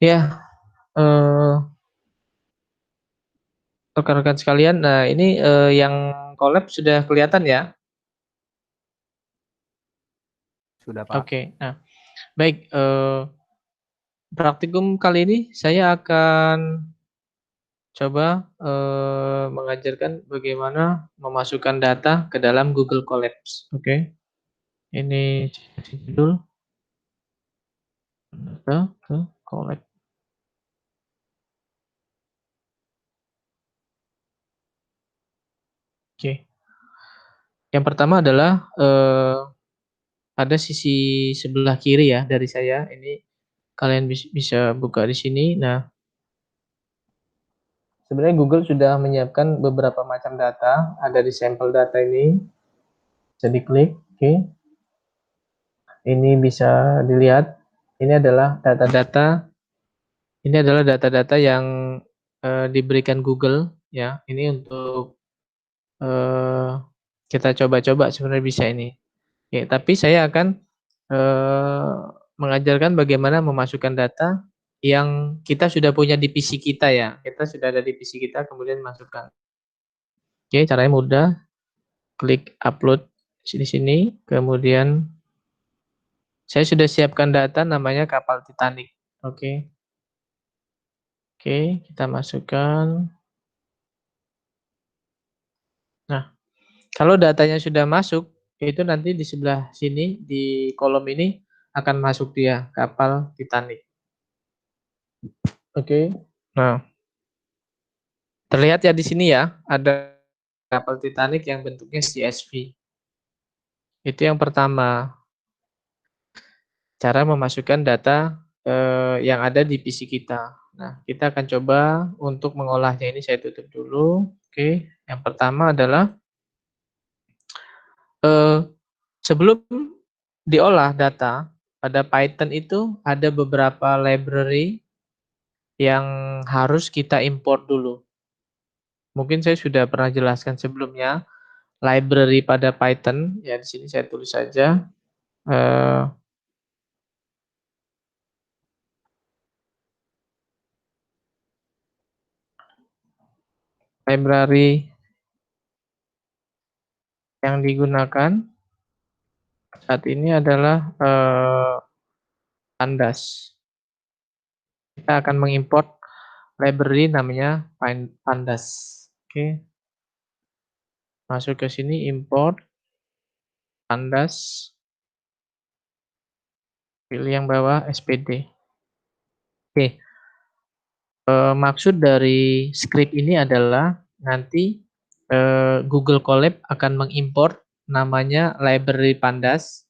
Ya, eee, rekan-rekan sekalian, nah ini, yang collab sudah kelihatan ya? Sudah, Pak. Oke. Nah, baik, praktikum kali ini saya akan coba, mengajarkan bagaimana memasukkan data ke dalam Google Colabs, oke. Ini saya kasih judul, data ke Colab. Oke. Yang pertama adalah, ada sisi sebelah kiri ya dari saya, ini kalian bisa buka di sini. Nah, sebenarnya Google sudah menyiapkan beberapa macam data, ada di sampel data ini, bisa diklik, oke. Ini bisa dilihat, ini adalah data-data yang, diberikan Google ya, ini untuk, eee, kita coba-coba sebenarnya bisa ini. Oke, tapi saya akan, eee, mengajarkan bagaimana memasukkan data yang kita sudah punya di PC kita ya, kita sudah ada di PC kita kemudian masukkan. Oke, caranya mudah, klik upload di sini, kemudian saya sudah siapkan data namanya kapal Titanic. Oke. Oke, kita masukkan. Nah, kalau datanya sudah masuk, itu nanti di sebelah sini, di kolom ini akan masuk dia, kapal Titanic. Oke. Nah, terlihat ya di sini ya, ada kapal Titanic yang bentuknya CSV. Itu yang pertama, cara memasukkan data, yang ada di PC kita. Nah, kita akan coba untuk mengolahnya, ini saya tutup dulu. Oke, yang pertama adalah, eee, sebelum diolah data, pada Python itu ada beberapa library yang harus kita import dulu. Mungkin saya sudah pernah jelaskan sebelumnya, library pada Python, ya di sini saya tulis saja, eee, library yang digunakan saat ini adalah, Pandas. Kita akan mengimport library namanya Pandas. Oke, masuk ke sini import Pandas, pilih yang bawah SPD. Oke, maksud dari script ini adalah nanti, Google Colab akan mengimport namanya library Pandas,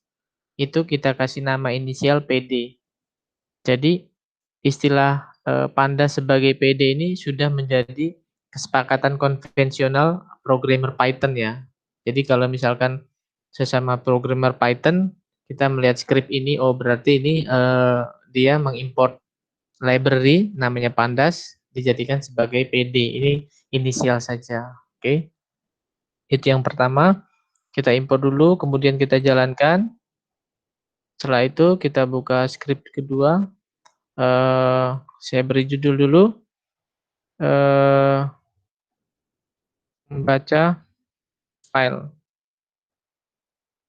itu kita kasih nama inisial PD. Jadi istilah, Pandas sebagai PD ini sudah menjadi kesepakatan konvensional programmer Python ya. Jadi kalau misalkan sesama programmer Python, kita melihat script ini, oh berarti ini, dia mengimport library namanya Pandas dijadikan sebagai PD, ini inisial saja, oke. Itu yang pertama, kita import dulu kemudian kita jalankan. Setelah itu kita buka script kedua, saya beri judul dulu, eee, membaca file,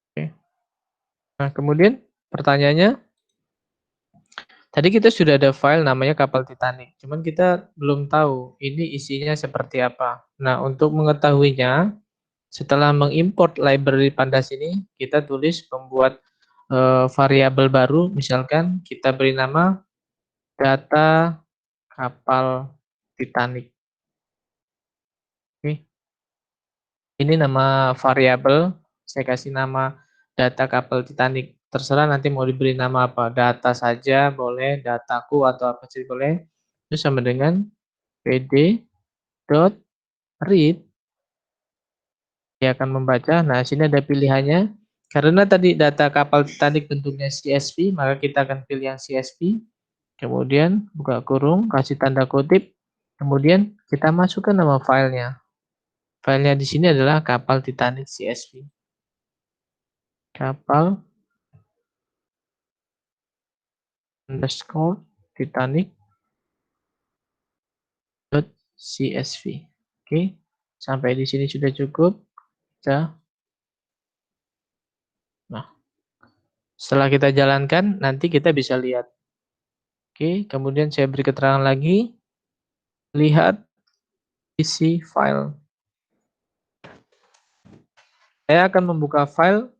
oke. Nah kemudian pertanyaannya, tadi kita sudah ada file namanya kapal Titanic, cuman kita belum tahu ini isinya seperti apa. Nah untuk mengetahuinya, setelah mengimport library Pandas ini, kita tulis membuat, variabel baru, misalkan kita beri nama data kapal Titanic. Oke, ini nama variabel, saya kasih nama data kapal Titanic. Terserah nanti mau diberi nama apa, data saja boleh, dataku atau apa saja boleh. Itu sama dengan pd.read, dia akan membaca. Nah, sini ada pilihannya. Karena tadi data kapal Titanic bentuknya CSV, maka kita akan pilih yang CSV. Kemudian buka kurung, kasih tanda kutip. Kemudian kita masukkan nama filenya. Filenya di sini adalah kapal Titanic CSV. Kapal underscore Titanic dot CSV. Oke, sampai di sini sudah cukup. Nah, setelah kita jalankan, nanti kita bisa lihat. Oke, kemudian saya beri keterangan lagi. Lihat isi file. Saya akan membuka file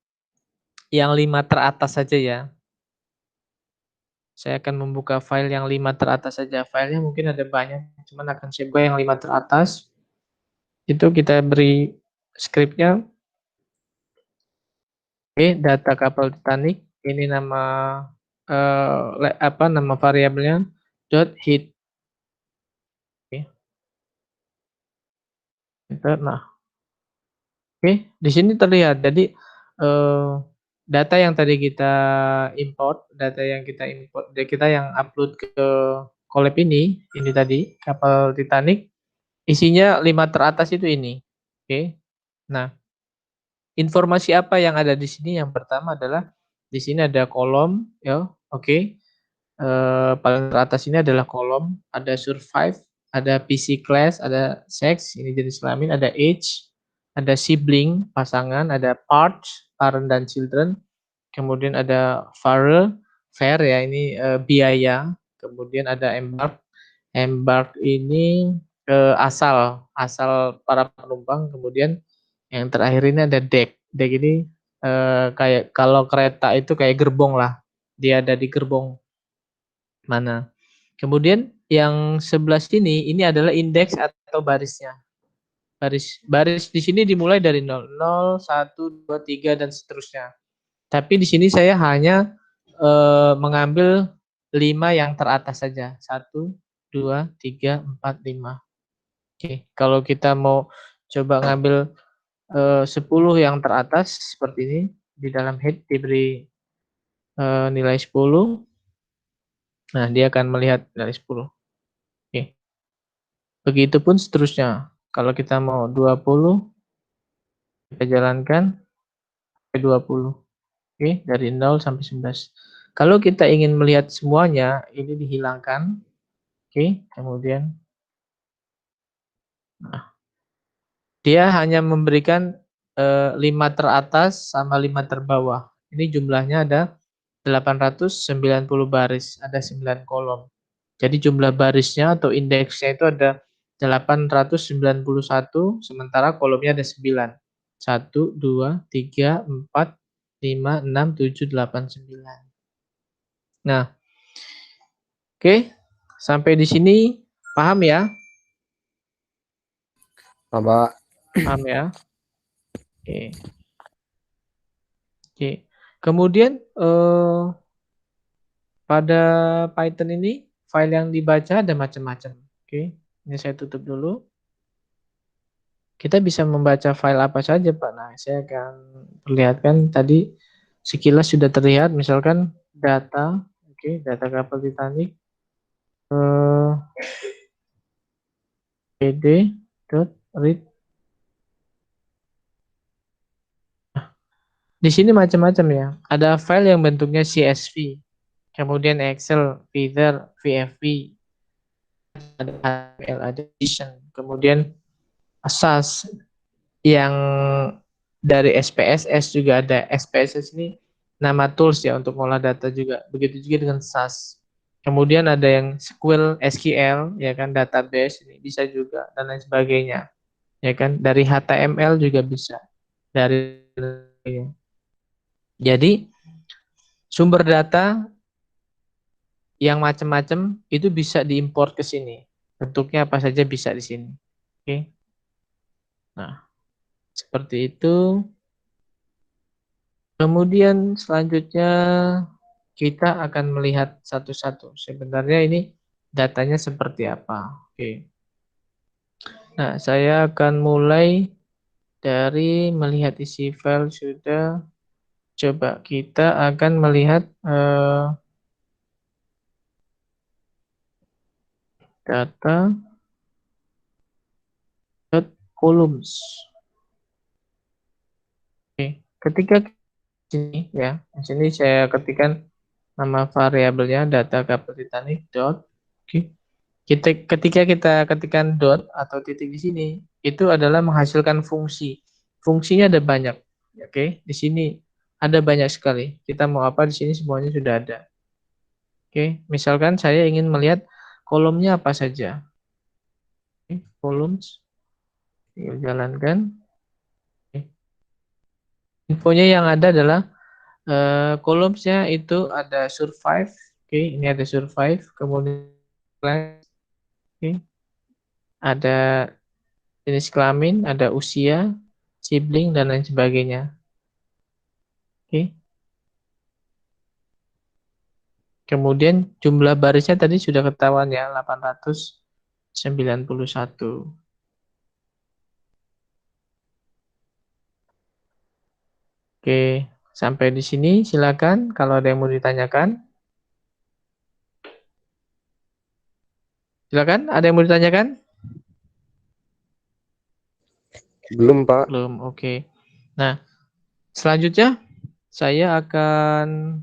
yang 5 teratas saja ya. Saya akan membuka file yang 5 teratas saja. Filenya mungkin ada banyak, cuman akan saya buka yang 5 teratas. Itu kita beri scriptnya. Oke, data kapal Titanic. Ini nama nama variabelnya .hit. Oke, nah, oke, di sini terlihat. Jadi data yang tadi kita import, kita yang upload ke Collab ini tadi kapal Titanic, isinya 5 teratas itu ini. Oke. Nah, informasi apa yang ada di sini? Yang pertama adalah di sini ada kolom, ya. Oke. Paling teratas ini adalah kolom, ada survive, ada PC class, ada sex, ini jenis kelamin, ada age, ada sibling, pasangan, ada parts, parent dan children, kemudian ada fare ya ini biaya, kemudian ada embark, embark ini asal para penumpang, kemudian yang terakhir ini ada deck, deck ini kayak kalau kereta itu kayak gerbong lah, dia ada di gerbong mana. Kemudian yang sebelah sini ini adalah indeks atau barisnya. Baris baris di sini dimulai dari 0, 0, 1, 2, 3 dan seterusnya. Tapi di sini saya hanya mengambil 5 yang teratas saja. 1, 2, 3, 4, 5. Oke, kalau kita mau coba ngambil 10 yang teratas seperti ini, di dalam head diberi nilai 10. Nah, dia akan melihat nilai 10. Oke. Begitupun seterusnya. Kalau kita mau 20, kita jalankan sampai 20. Oke, dari 0 sampai 11. Kalau kita ingin melihat semuanya, ini dihilangkan. Oke, kemudian nah, dia hanya memberikan 5 teratas sama 5 terbawah. Ini jumlahnya ada 890 baris, ada 9 kolom. Jadi jumlah barisnya atau indeksnya itu ada 891, sementara kolomnya ada 9. 1, 2, 3, 4, 5, 6, 7, 8, 9. Nah, oke. Sampai di sini paham ya? Bapak. Paham ya? Oke. Oke. Kemudian pada Python ini file yang dibaca ada macam-macam. Oke. Ini saya tutup dulu. Kita bisa membaca file apa saja, Pak. Nah, saya akan perlihatkan tadi sekilas sudah terlihat, misalkan data, oke, data kapal Titanic, pd.read. Di sini macam-macam ya. Ada file yang bentuknya CSV, kemudian Excel, Feather, VFV, ada HTML, ada JSON, kemudian SAS yang dari SPSS juga ada. SPSS ini nama tools ya untuk mengolah data juga. Begitu juga dengan SAS. Kemudian ada yang SQL ya kan, database ini bisa juga dan lain sebagainya. Ya kan, dari HTML juga bisa. Dari Jadi sumber data yang macam-macam itu bisa diimport ke sini. Bentuknya apa saja bisa di sini. Oke. Nah, seperti itu. Kemudian selanjutnya kita akan melihat satu-satu. Sebenarnya ini datanya seperti apa. Oke. Nah, saya akan mulai dari melihat isi file sudah. Coba kita akan melihat data columns. Oke. Ketika sini ya, di sini saya ketikkan Nama variabelnya data kapitani dot. Oke. Ketika kita ketikkan dot atau titik di sini, itu adalah menghasilkan fungsi. Fungsinya ada banyak. Oke, di sini ada banyak sekali. Kita mau apa di sini semuanya sudah ada. Oke, misalkan saya ingin melihat kolomnya apa saja. Oke, columns, tinggal jalankan. Oke. Infonya yang ada adalah columns-nya itu ada survive. Oke, ini ada survive, kemudian oke, ada jenis kelamin, ada usia, sibling, dan lain sebagainya. Oke. Kemudian jumlah barisnya tadi sudah ketahuan ya, 891. Oke, sampai di sini silakan kalau ada yang mau ditanyakan. Silakan, ada yang mau ditanyakan? Belum, Pak. Belum, oke. Nah, selanjutnya saya akan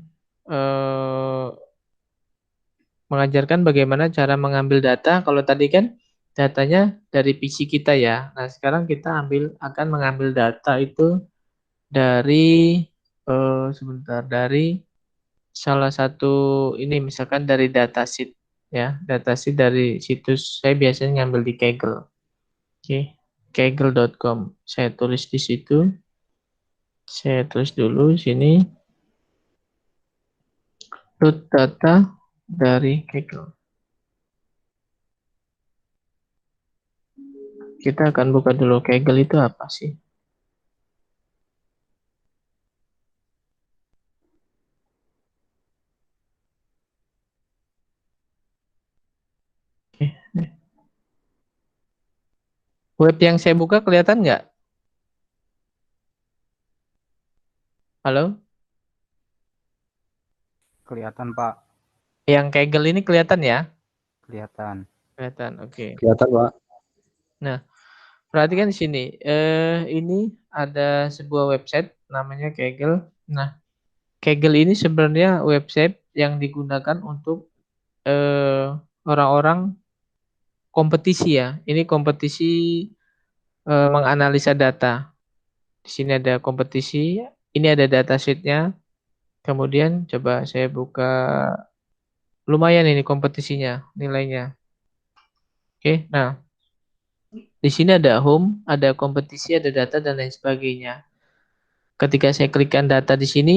mengajarkan bagaimana cara mengambil data. Kalau tadi kan datanya dari PC kita ya. Nah, sekarang kita akan mengambil data itu dari sebentar, dari salah satu ini misalkan dari datasheet ya, datasheet dari situs saya biasanya ngambil di Kaggle. Oke, kaggle.com. Saya tulis di situ. Saya tulis dulu sini root data dari Kaggle. Kita akan buka dulu Kaggle itu apa sih? Oke. Web yang saya buka kelihatan nggak? Halo? Kelihatan, Pak. Yang Kaggle ini kelihatan ya? Kelihatan. Kelihatan, oke. Kelihatan, Pak. Nah, perhatikan di sini. Ini ada sebuah website namanya Kaggle. Nah, Kaggle ini sebenarnya website yang digunakan untuk orang-orang kompetisi ya. Ini kompetisi menganalisa data. Di sini ada kompetisi. Ini ada datasheet-nya. Kemudian coba saya buka. Lumayan ini kompetisinya, nilainya. Oke, nah di sini ada home, ada kompetisi, ada data dan lain sebagainya. Ketika saya klikkan data di sini,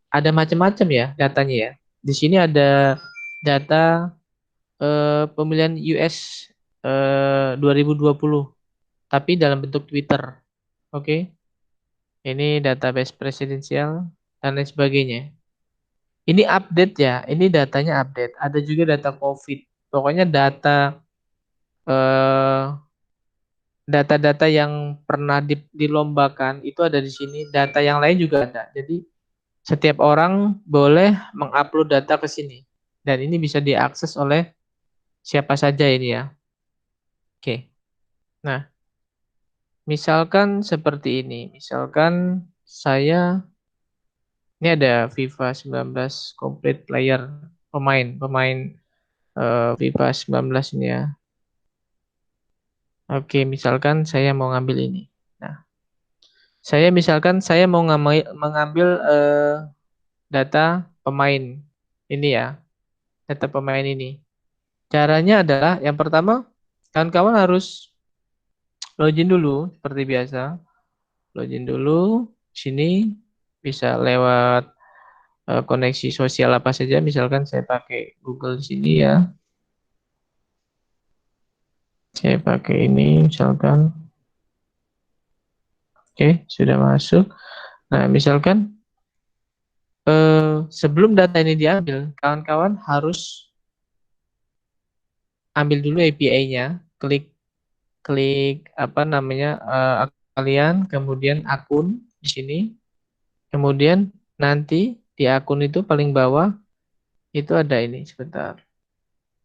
ada macam-macam ya datanya ya. Di sini ada data pemilihan US 2020, tapi dalam bentuk Twitter. Oke, ini database presidensial dan lain sebagainya. Ini update ya, ini datanya update. Ada juga data COVID. Pokoknya eh, data-data yang pernah dilombakan itu ada di sini. Data yang lain juga ada. Jadi setiap orang boleh mengupload data ke sini. Dan ini bisa diakses oleh siapa saja ini ya. Oke. Nah, misalkan seperti ini. Misalkan saya ini ada FIFA 19 complete player, pemain FIFA 19 ini ya. Oke, misalkan saya mau ngambil ini. Nah, saya mau mengambil data pemain ini ya, data pemain ini. Caranya adalah yang pertama, kawan-kawan harus login dulu seperti biasa. Login dulu sini bisa lewat koneksi sosial apa saja. Misalkan saya pakai Google di sini ya. Saya pakai ini misalkan. Oke, sudah masuk. Nah, misalkan sebelum data ini diambil, kawan-kawan harus ambil dulu API-nya, klik klik apa namanya kalian, kemudian akun di sini, kemudian nanti di akun itu paling bawah itu ada ini sebentar.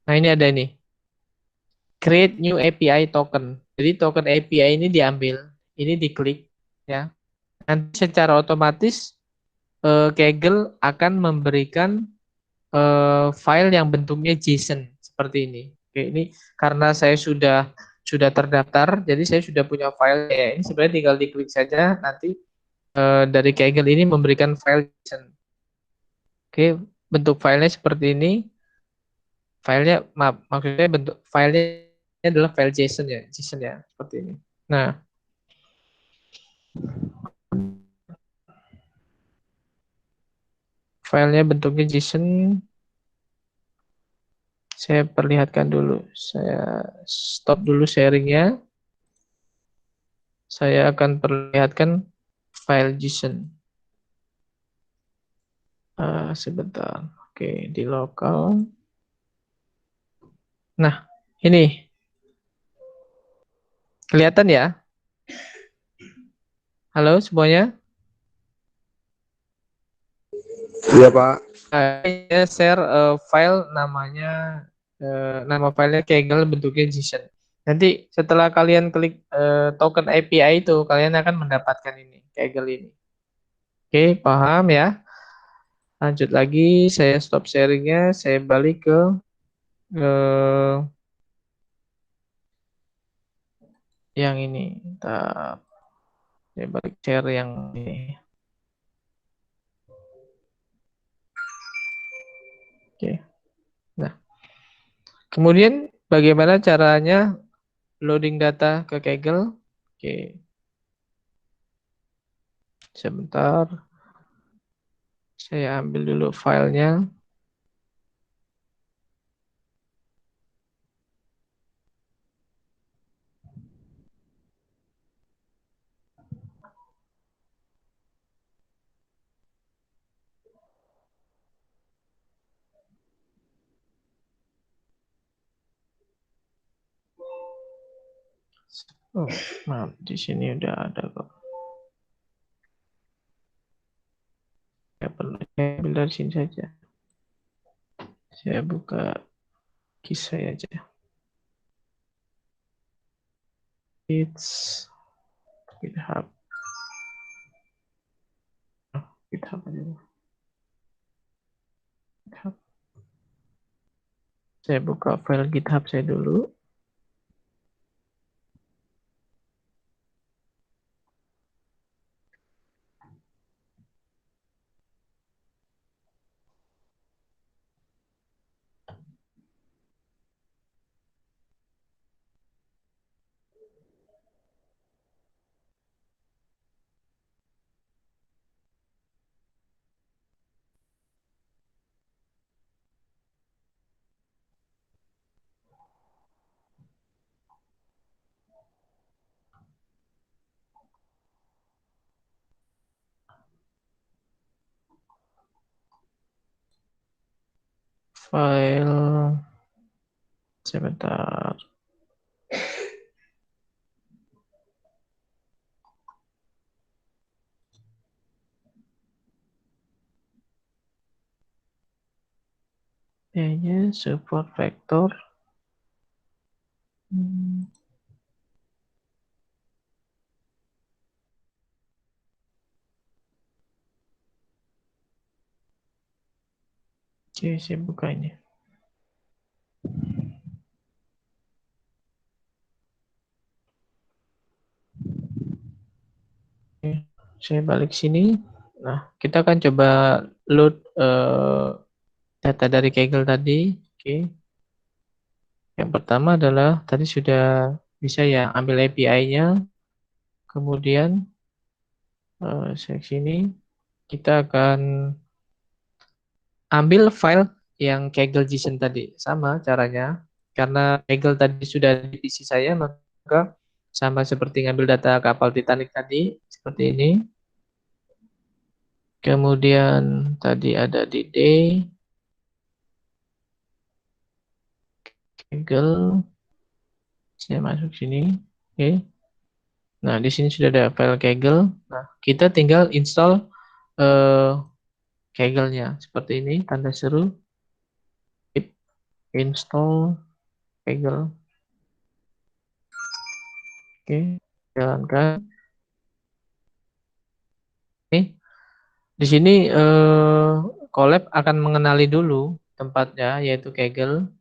Nah ini ada ini, create new API token. Jadi token API ini diambil, ini diklik ya. Nanti secara otomatis Kaggle akan memberikan file yang bentuknya JSON seperti ini. Oke, ini karena saya sudah terdaftar, jadi saya sudah punya file ya. Ini sebenarnya tinggal diklik saja, nanti dari Kaggle ini memberikan file JSON. Oke, bentuk filenya seperti ini. Filenya, maaf, maksudnya bentuk filenya adalah file JSON ya, JSON ya, seperti ini. Nah, filenya bentuknya JSON. Saya perlihatkan dulu. Saya stop dulu sharingnya. Saya akan perlihatkan file JSON. Sebentar. Oke, di lokal. Nah, ini kelihatan ya? Halo semuanya. Iya Pak. Saya share file namanya, nama filenya Kaggle bentuknya JSON. Nanti setelah kalian klik token API itu, kalian akan mendapatkan ini, Kaggle ini. Oke, paham ya? Lanjut lagi, saya stop sharingnya, saya balik ke eh, yang ini. Saya balik share yang ini. Oke. Nah, kemudian bagaimana caranya loading data ke Kaggle? Oke, sebentar. Saya ambil dulu filenya. Oh, maaf, di sini udah ada kok. Ya perlu saya ambil dari sini saja. Saya buka kisah aja. It's GitHub. Oh, GitHub aja. GitHub. Saya buka file GitHub saya dulu. File sebentar. Kayaknya support vector. Oke, saya buka ini. Oke, saya balik sini. Nah, kita akan coba load data dari Kaggle tadi. Oke. Yang pertama adalah tadi sudah bisa ya ambil API-nya. Kemudian seksi ini kita akan ambil file yang Kaggle JSON tadi. Sama caranya. Karena Kaggle tadi sudah di PC saya, maka sama seperti ngambil data kapal Titanic tadi, seperti ini. Kemudian tadi ada di D, Kaggle, saya masuk sini. Oke. Nah, di sini sudah ada file Kaggle. Nah, kita tinggal install Kaggle-nya seperti ini, tanda seru, install Kaggle. Oke, jalankan. Nih, di sini Collab akan mengenali dulu tempatnya, yaitu Kaggle.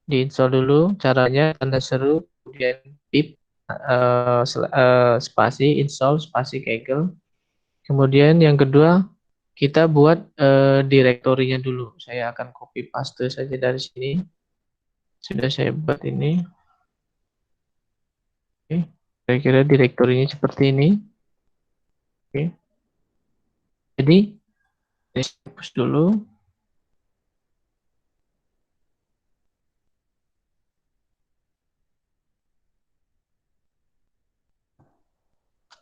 Diinstal dulu, caranya tanda seru, kemudian pip, spasi, install, spasi Kaggle. Kemudian yang kedua, kita buat direktorinya dulu. Saya akan copy paste saja dari sini. Sudah saya buat ini. Oke. Kira-kira direktorinya seperti ini. Oke. Jadi, saya hapus dulu.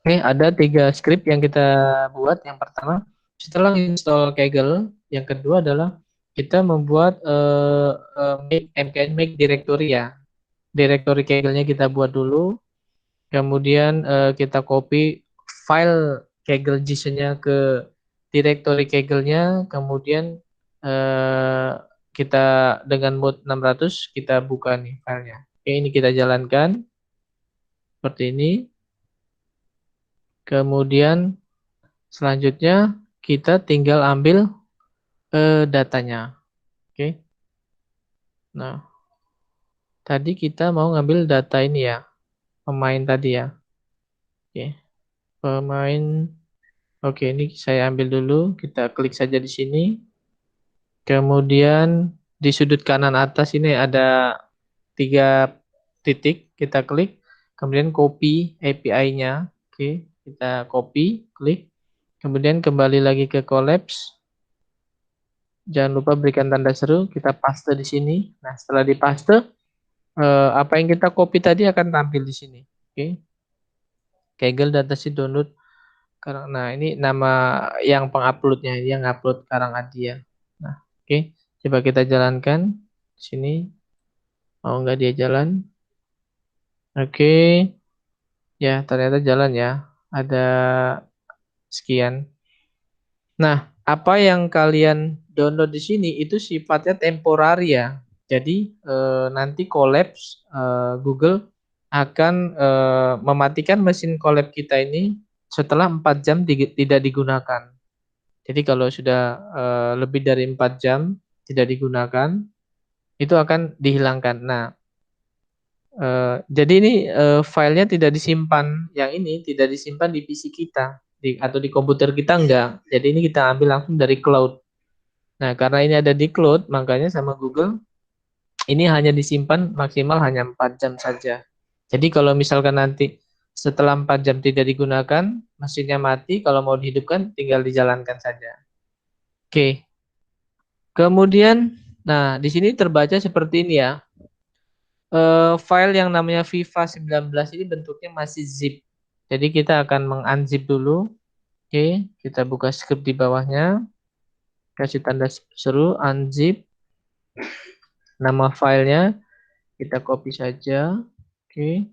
Oke, ada 3 script yang kita buat. Yang pertama, setelah install Kaggle, yang kedua adalah kita membuat make directory ya. Directory Kaggle-nya kita buat dulu, kemudian kita copy file Kaggle JSON-nya ke directory Kaggle-nya, kemudian kita dengan mode 600 kita buka nih filenya. Oke, ini kita jalankan seperti ini. Kemudian selanjutnya kita tinggal ambil datanya. Oke. Nah, tadi kita mau ngambil data ini ya, pemain tadi ya. Oke. Pemain. Oke, ini saya ambil dulu, kita klik saja di sini. Kemudian di sudut kanan atas ini ada 3 titik, kita klik, kemudian copy API-nya. Oke, kita copy, klik. Kemudian kembali lagi ke Collabs. Jangan lupa berikan tanda seru, kita paste di sini. Nah, setelah dipaste, apa yang kita copy tadi akan tampil di sini. Oke. Kaggle datasheet download. Nah, ini nama yang penguploadnya, yang upload Karang-Adia. Nah, oke. Coba kita jalankan di sini. Mau nggak dia jalan? Oke. Ya, ternyata jalan ya. Ada sekian. Nah, apa yang kalian download di sini itu sifatnya temporary ya. Jadi nanti Collabs Google akan mematikan mesin Collab kita ini setelah 4 jam tidak digunakan. Jadi kalau sudah lebih dari 4 jam tidak digunakan, itu akan dihilangkan. Nah, jadi ini filenya tidak disimpan, yang ini tidak disimpan di PC kita atau di komputer kita enggak. Jadi ini kita ambil langsung dari cloud. Nah, karena ini ada di cloud, makanya sama Google ini hanya disimpan maksimal hanya 4 jam saja. Jadi kalau misalkan nanti setelah 4 jam tidak digunakan, mesinnya mati, kalau mau dihidupkan tinggal dijalankan saja. Oke. Kemudian, nah di sini terbaca seperti ini ya. File yang namanya Viva 19 ini bentuknya masih zip. Jadi kita akan mengunzip dulu. Oke, kita buka script di bawahnya. Kasih tanda seru, unzip. Nama filenya kita copy saja. Oke.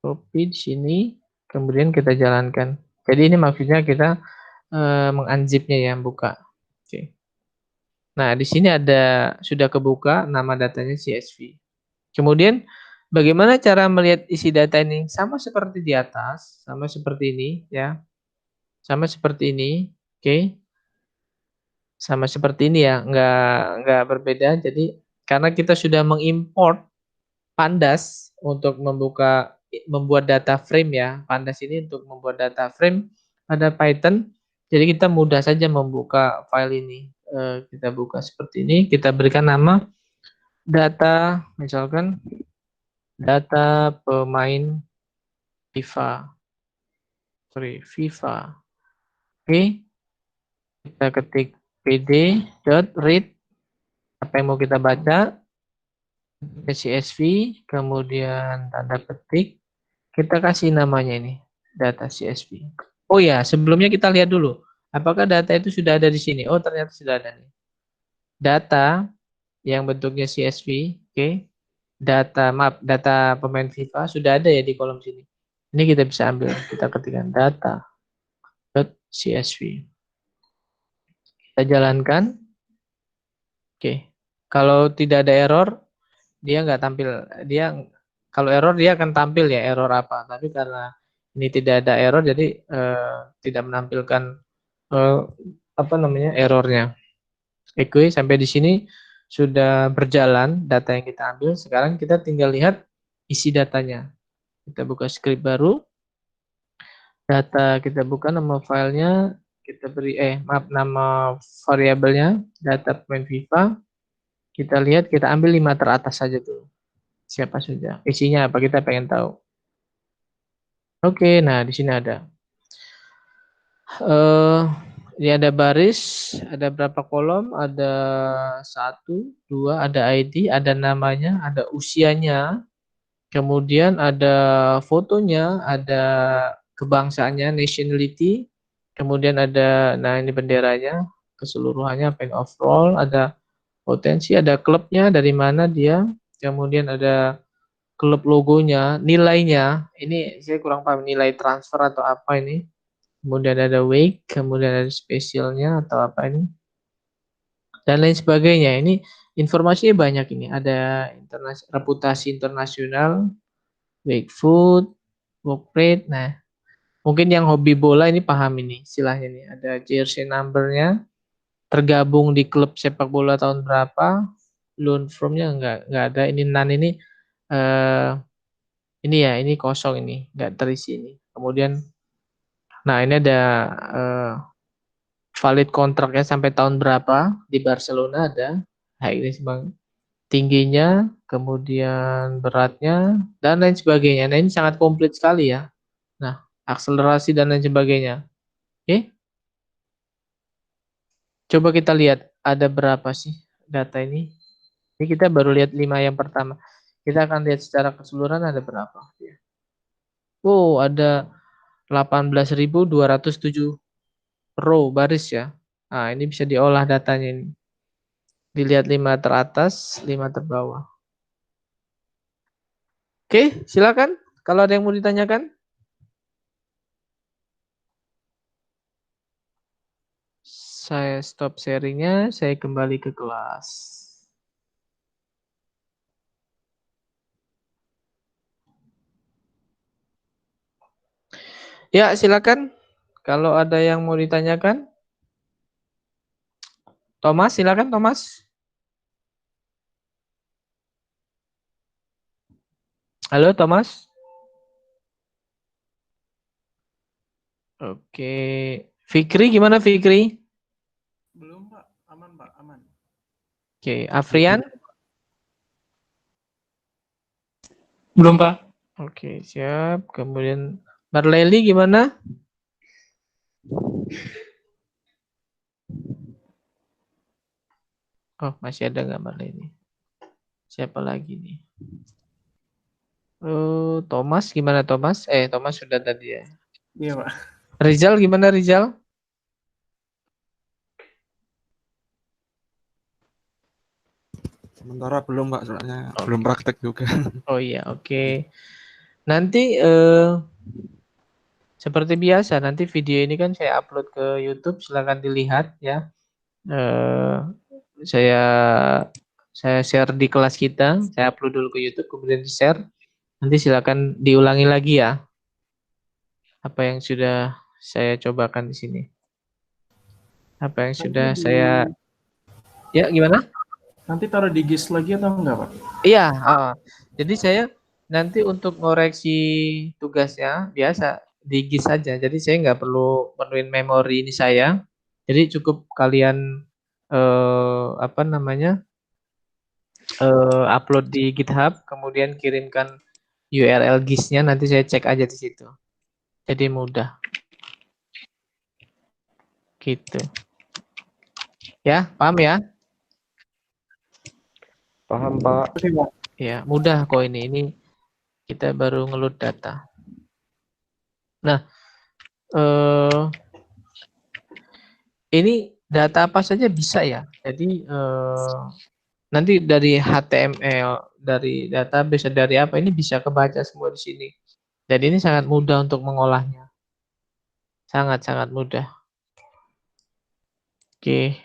Copy di sini, kemudian kita jalankan. Jadi ini maksudnya kita mengunzipnya ya, buka. Oke. Nah, di sini ada sudah kebuka nama datanya CSV. Kemudian bagaimana cara melihat isi data ini? Sama seperti di atas, sama seperti ini ya. Sama seperti ini. Oke. Sama seperti ini ya, nggak berbeda. Jadi karena kita sudah mengimport Pandas untuk membuat data frame ya. Pandas ini untuk membuat data frame ada Python. Jadi kita mudah saja membuka file ini. Kita buka seperti ini, kita berikan nama data, misalkan data pemain FIFA. FIFA. Oke, kita ketik pd.read apa yang mau kita baca, CSV, kemudian tanda petik, kita kasih namanya ini, data CSV. Oh ya, sebelumnya kita lihat dulu, apakah data itu sudah ada di sini? Oh, ternyata sudah ada nih. Data yang bentuknya CSV, oke. Data pemain FIFA sudah ada ya di kolom sini. Ini kita bisa ambil, kita ketikkan data.csv. Kita jalankan. Oke. Kalau tidak ada error, dia nggak tampil. Kalau error dia akan tampil ya error apa. Tapi karena ini tidak ada error, jadi tidak menampilkan apa namanya errornya. Oke, sampai di sini sudah berjalan data yang kita ambil. Sekarang kita tinggal lihat isi datanya. Kita buka script baru. Data kita buka nama filenya, kita beri maaf nama variabelnya data pemain FIFA. Kita lihat, kita ambil 5 teratas saja tuh. Siapa saja? Isinya apa kita pengen tahu. Oke, nah di sini ada. Ini ada baris, ada berapa kolom, ada 1, 2, ada ID, ada namanya, ada usianya, kemudian ada fotonya, ada kebangsaannya, nationality, kemudian ada, nah ini benderanya, keseluruhannya, pen overall, ada potensi, ada klubnya, dari mana dia, kemudian ada klub logonya, nilainya, ini saya kurang paham, nilai transfer atau apa ini, kemudian ada wake, kemudian ada spesialnya atau apa ini, dan lain sebagainya. Ini informasinya banyak ini, ada reputasi internasional, wake food, work rate. Nah, mungkin yang hobi bola ini paham ini istilahnya nih. Ada jersey number-nya, tergabung di klub sepak bola tahun berapa, loan from-nya enggak ada. Ini nan ini ya, ini kosong ini, enggak terisi ini. Kemudian, nah ini ada valid kontraknya sampai tahun berapa di Barcelona ada. Nah ini bang tingginya, kemudian beratnya, dan lain sebagainya. Nah ini sangat komplit sekali ya. Nah, akselerasi dan lain sebagainya. Oke, coba kita lihat ada berapa sih data ini. Ini kita baru lihat 5 yang pertama. Kita akan lihat secara keseluruhan ada berapa. Oh, ada 18.207 row baris ya. Nah, ini bisa diolah datanya ini. Dilihat 5 teratas, 5 terbawah. Oke, silakan. Kalau ada yang mau ditanyakan. Saya stop sharingnya, saya kembali ke kelas. Ya, silakan. Kalau ada yang mau ditanyakan. Thomas, silakan Thomas. Halo Thomas. Oke. Fikri gimana Fikri? Belum Pak, aman Pak, aman. Oke, Afrian? Belum, Pak. Oke, siap. Kemudian Marleli gimana? Oh, masih ada nggak Marleli? Siapa lagi nih? Oh, Thomas gimana Thomas? Thomas sudah tadi ya. Iya Pak. Rizal gimana Rizal? Sementara belum Pak, soalnya belum praktek juga. Oh iya, oke. Nanti seperti biasa, nanti video ini kan saya upload ke YouTube, silakan dilihat ya. Saya share di kelas kita, saya upload dulu ke YouTube, kemudian di-share. Nanti silakan diulangi lagi ya. Apa yang sudah saya cobakan di sini. Apa yang sudah saya... Ya, gimana? Nanti taruh di GIS lagi atau enggak Pak? Iya, jadi saya nanti untuk ngoreksi tugasnya biasa di GIS saja. Jadi saya nggak perlu penuhin memori ini saya. Jadi cukup kalian apa namanya upload di GitHub, kemudian kirimkan URL GIS-nya. Nanti saya cek aja di situ. Jadi mudah. Gitu. Ya, paham ya? Paham Pak. Oke Pak. Ya, mudah kok ini. Ini kita baru ngeload data. Nah, ini data apa saja bisa ya. Jadi nanti dari HTML, dari database, dari apa ini bisa kebaca semua di sini. Jadi ini sangat mudah untuk mengolahnya. Sangat-sangat mudah. Oke.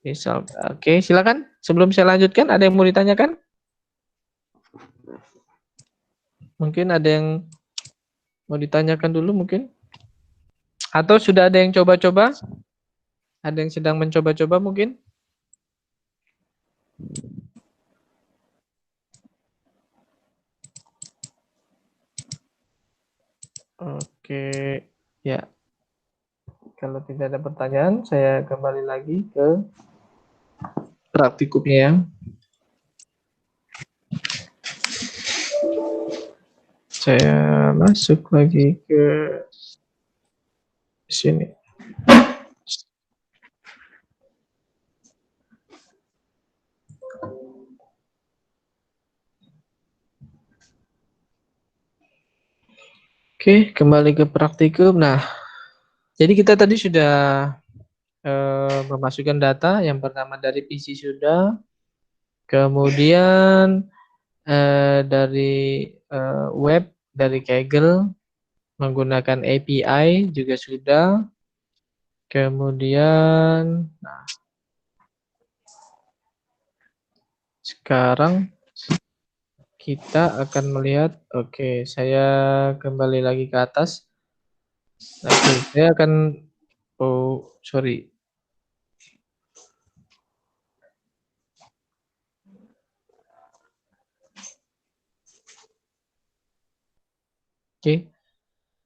Misal, oke, silakan. Sebelum saya lanjutkan, ada yang mau ditanyakan? Mungkin ada yang mau ditanyakan dulu mungkin. Atau sudah ada yang coba-coba? Ada yang sedang mencoba-coba mungkin? Oke, ya. Kalau tidak ada pertanyaan, saya kembali lagi ke praktikumnya ya. Saya masuk lagi ke sini. Oke, kembali ke praktikum. Nah, jadi kita tadi sudah memasukkan data. Yang pertama dari PC sudah, kemudian dari web, dari Kaggle, menggunakan API juga sudah. Kemudian, nah, sekarang kita akan melihat, oke, saya kembali lagi ke atas. Oke, saya akan, oh, sorry. Oke,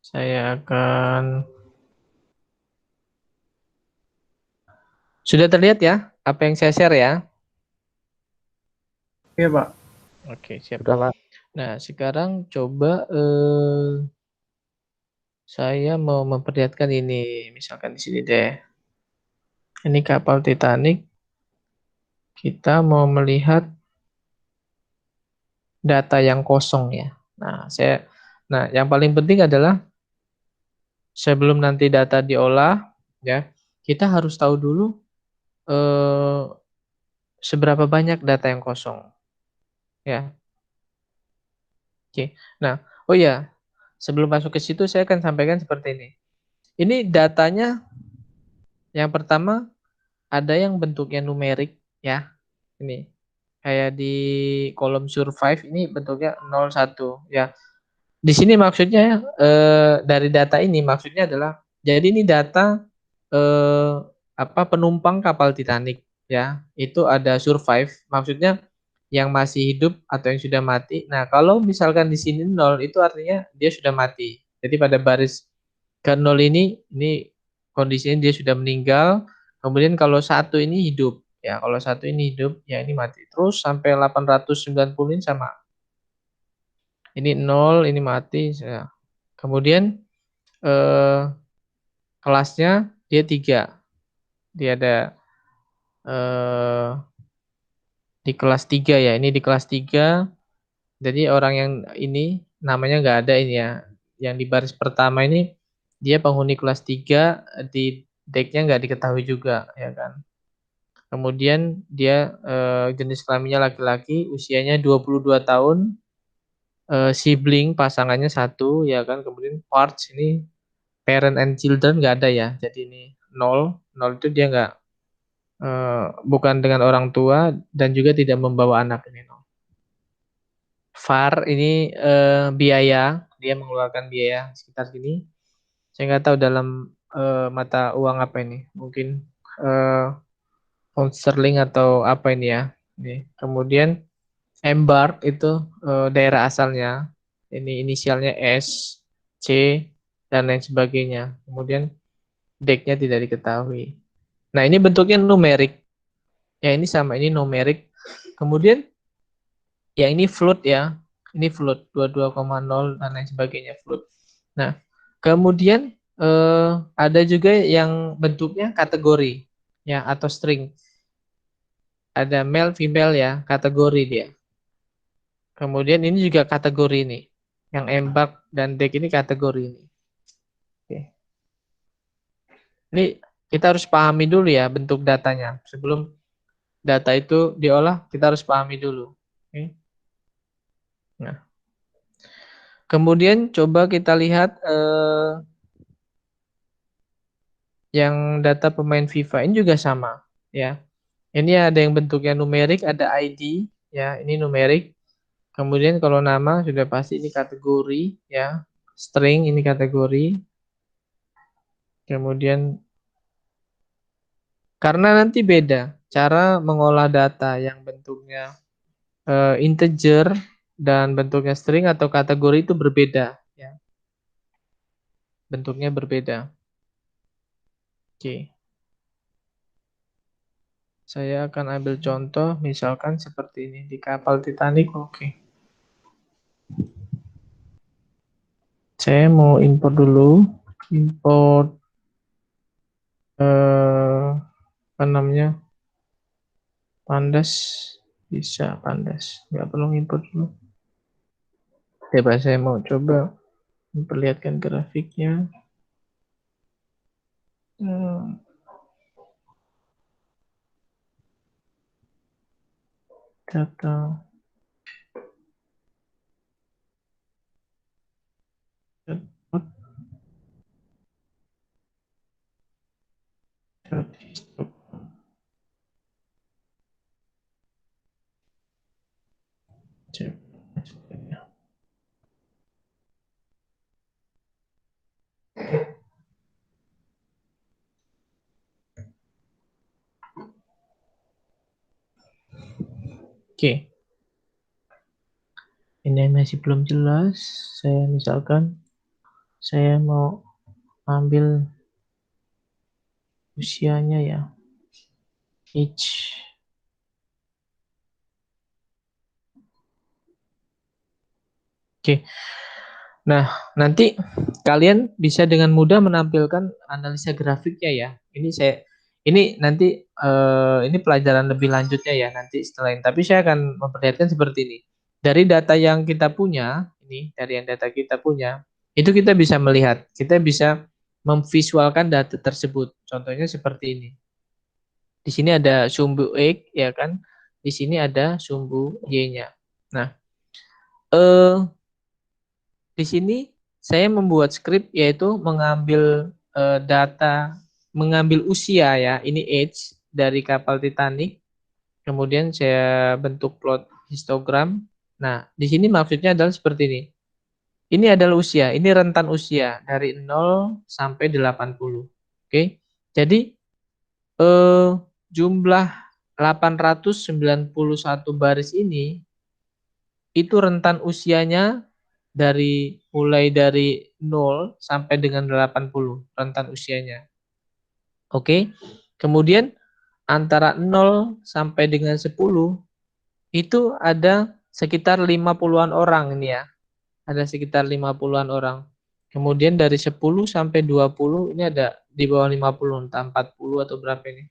saya akan, sudah terlihat ya, apa yang saya share ya? Iya, Pak. Oke, siap. Udah, Pak. Nah, sekarang coba saya mau memperlihatkan ini, misalkan di sini deh. Ini kapal Titanic. Kita mau melihat data yang kosong ya. Nah, yang paling penting adalah sebelum nanti data diolah, ya, kita harus tahu dulu seberapa banyak data yang kosong, ya. Oke. Nah, oh ya, sebelum masuk ke situ saya akan sampaikan seperti ini. Ini datanya yang pertama ada yang bentuknya numerik ya. Ini kayak di kolom survive ini bentuknya 01 ya. Di sini maksudnya dari data ini maksudnya adalah jadi ini data penumpang kapal Titanic ya. Itu ada survive maksudnya yang masih hidup atau yang sudah mati. Nah, kalau misalkan di sini 0 itu artinya dia sudah mati. Jadi pada baris ke 0 ini kondisinya dia sudah meninggal. Kemudian kalau satu ini hidup, ya kalau satu ini hidup, ya ini mati. Terus sampai 890 ini sama. Ini 0, ini mati. Ya. Kemudian kelasnya dia 3. Dia ada di kelas 3 ya. Ini di kelas 3. Jadi orang yang ini namanya nggak ada ini ya. Yang di baris pertama ini dia penghuni kelas 3, di decknya nggak diketahui juga ya kan. Kemudian dia jenis kelaminnya laki-laki, usianya 22 tahun, sibling pasangannya 1 ya kan. Kemudian parts ini parent and children nggak ada ya. Jadi ini 0, 0 itu dia nggak bukan dengan orang tua dan juga tidak membawa anak ini 0. VAR ini biaya, dia mengeluarkan biaya sekitar gini. Saya nggak tahu dalam mata uang apa ini, mungkin pound sterling atau apa ini ya. Ini. Kemudian embark itu daerah asalnya, ini inisialnya S, C, dan lain sebagainya. Kemudian decknya tidak diketahui. Nah ini bentuknya numerik, ya ini sama ini numerik. Kemudian ya ini float ya, ini float 22,0 dan lain sebagainya float. Nah kemudian ada juga yang bentuknya kategori ya atau string. Ada male female ya kategori dia. Kemudian ini juga kategori ini. Yang embark dan deck ini kategori ini. Oke. Ini kita harus pahami dulu ya bentuk datanya. Sebelum data itu diolah, kita harus pahami dulu. Oke. Nah, kemudian coba kita lihat yang data pemain FIFA ini juga sama ya. Ini ada yang bentuknya numerik, ada ID ya, ini numerik. Kemudian kalau nama sudah pasti ini kategori ya, string ini kategori. Kemudian karena nanti beda cara mengolah data yang bentuknya integer dan bentuknya string atau kategori itu berbeda ya. Bentuknya berbeda. Oke. Saya akan ambil contoh misalkan seperti ini di kapal Titanic. Oke. Saya mau import dulu. Import apa namanya? Pandas bisa pandas. Nggak perlu import dulu. Coba saya mau coba memperlihatkan grafiknya. Data. Oke. Ini masih belum jelas. Saya misalkan saya mau ambil usianya ya. Age. Oke. Nah, nanti kalian bisa dengan mudah menampilkan analisa grafiknya ya. Ini nanti ini pelajaran lebih lanjutnya ya nanti setelah ini. Tapi saya akan memperlihatkan seperti ini. Dari data yang kita punya, dari yang data kita punya, itu kita bisa melihat, kita bisa memvisualkan data tersebut. Contohnya seperti ini. Di sini ada sumbu X ya kan. Di sini ada sumbu Y-nya. Nah, di sini saya membuat skrip yaitu mengambil mengambil usia ya, ini age dari kapal Titanic. Kemudian saya bentuk plot histogram. Nah, di sini maksudnya adalah seperti ini. Ini adalah usia, ini rentan usia dari 0 sampai 80. Oke. Jadi jumlah 891 baris ini itu rentan usianya mulai dari 0 sampai dengan 80 rentan usianya. Oke. Kemudian antara 0 sampai dengan 10 itu ada sekitar 50-an orang ini ya. Ada sekitar 50-an orang. Kemudian dari 10 sampai 20 ini ada di bawah 50, entah 40 atau berapa ini.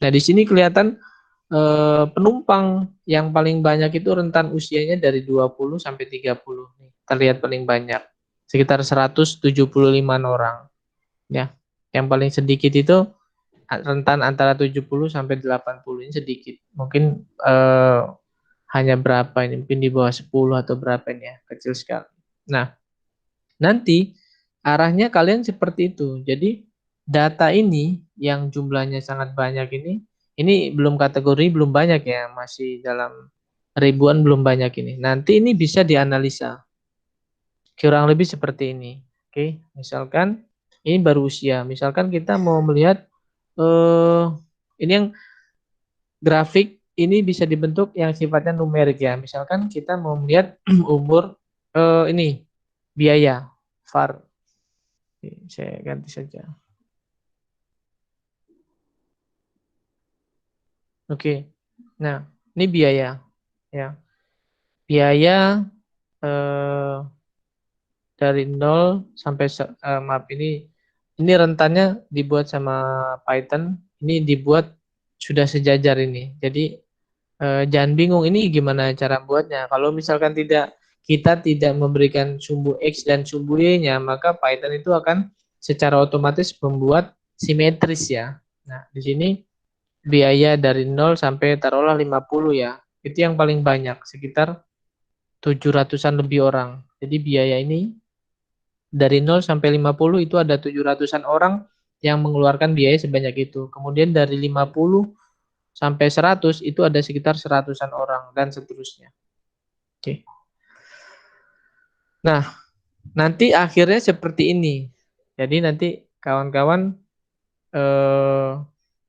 Nah, di sini kelihatan penumpang yang paling banyak itu rentan usianya dari 20 sampai 30. Terlihat paling banyak. Sekitar 175 orang. Ya. Yang paling sedikit itu rentan antara 70 sampai 80, ini sedikit. Mungkin hanya berapa ini? Mungkin di bawah 10 atau berapa ini ya. Kecil sekali. Nah, nanti arahnya kalian seperti itu. Jadi data ini yang jumlahnya sangat banyak ini belum kategori, belum banyak ya, masih dalam ribuan, belum banyak ini. Nanti ini bisa dianalisa. Kurang lebih seperti ini. Oke, misalkan ini baru usia. Misalkan kita mau melihat ini yang grafik ini bisa dibentuk yang sifatnya numerik ya. Misalkan kita mau melihat umur ini biaya var. Saya ganti saja. Oke. Nah, ini biaya ya. Biaya dari 0 sampai maaf ini rentannya dibuat sama Python. Ini dibuat sudah sejajar ini. Jadi jangan bingung ini gimana cara buatnya. Kalau misalkan kita tidak memberikan sumbu X dan sumbu Y-nya, maka Python itu akan secara otomatis membuat simetris ya. Nah, di sini biaya dari 0 sampai taruhlah 50 ya. Itu yang paling banyak, sekitar 700-an lebih orang. Jadi biaya ini dari 0 sampai 50 itu ada 700-an orang yang mengeluarkan biaya sebanyak itu. Kemudian dari 50 sampai 100 itu ada sekitar 100-an orang dan seterusnya. Oke. Nah, nanti akhirnya seperti ini. Jadi nanti kawan-kawan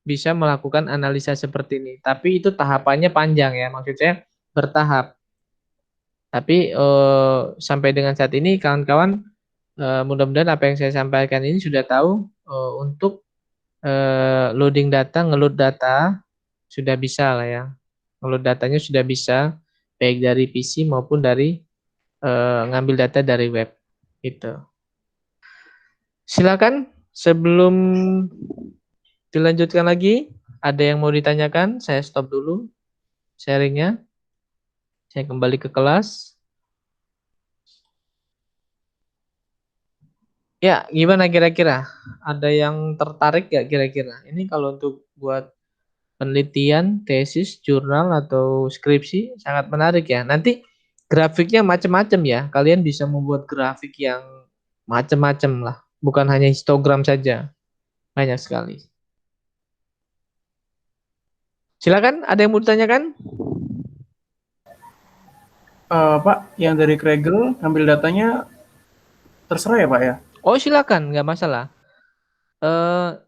bisa melakukan analisa seperti ini. Tapi itu tahapannya panjang ya, maksud saya bertahap. Tapi sampai dengan saat ini kawan-kawan mudah-mudahan apa yang saya sampaikan ini sudah tahu untuk loading data, ngeload data sudah bisa lah ya. Ngeload datanya sudah bisa baik dari PC maupun dari ngambil data dari web. Gitu. Silakan sebelum dilanjutkan lagi, ada yang mau ditanyakan? Saya stop dulu sharingnya. Saya kembali ke kelas. Ya, gimana kira-kira? Ada yang tertarik gak kira-kira? Ini kalau untuk buat penelitian, tesis, jurnal, atau skripsi sangat menarik ya. Nanti grafiknya macam-macam ya. Kalian bisa membuat grafik yang macam-macam lah. Bukan hanya histogram saja. Banyak sekali. Silakan, ada yang mau ditanyakan? Pak, yang dari Kregel ngambil datanya terserah ya Pak ya? Oh silakan, nggak masalah.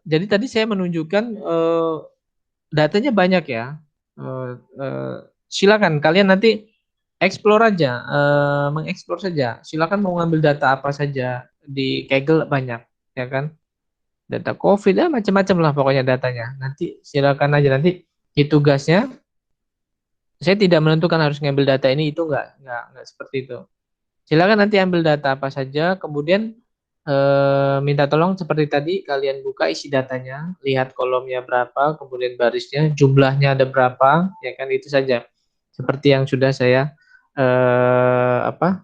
Jadi tadi saya menunjukkan datanya banyak ya. Silakan kalian nanti explore aja, mengeksplor saja. Silakan mau ngambil data apa saja di Kaggle banyak, ya kan? Data COVID ya macam-macam lah pokoknya datanya. Nanti silakan aja nanti di tugasnya. Saya tidak menentukan harus ngambil data ini itu nggak seperti itu. Silakan nanti ambil data apa saja, kemudian minta tolong seperti tadi kalian buka isi datanya, lihat kolomnya berapa, kemudian barisnya, jumlahnya ada berapa, ya kan itu saja. Seperti yang sudah saya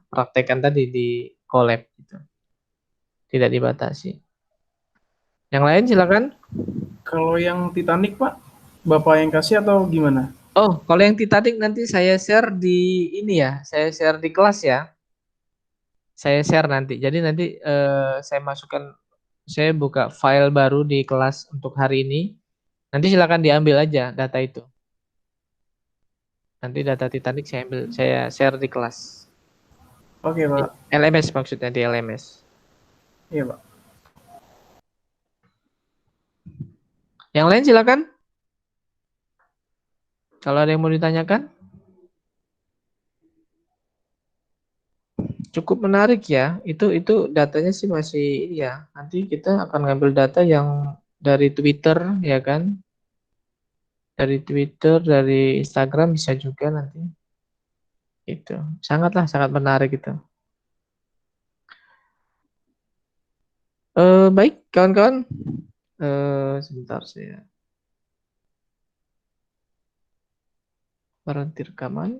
praktekkan tadi di Colab gitu. Tidak dibatasi. Yang lain silakan. Kalau yang Titanic Pak, Bapak yang kasih atau gimana? Oh, kalau yang Titanic nanti saya share di ini ya, saya share di kelas ya. Saya share nanti. Jadi nanti saya masukkan, saya buka file baru di kelas untuk hari ini. Nanti silakan diambil aja data itu. Nanti data Titanic saya ambil, saya share di kelas. Oke Pak, LMS maksudnya di LMS. iya Pak. Yang lain silakan. Kalau ada yang mau ditanyakan. Cukup menarik ya. Itu datanya sih masih ya. Nanti kita akan ngambil data yang dari Twitter ya kan. Dari Twitter, dari Instagram bisa juga nanti. Itu sangat menarik itu. Baik kawan-kawan. Sebentar saya berhenti rekaman.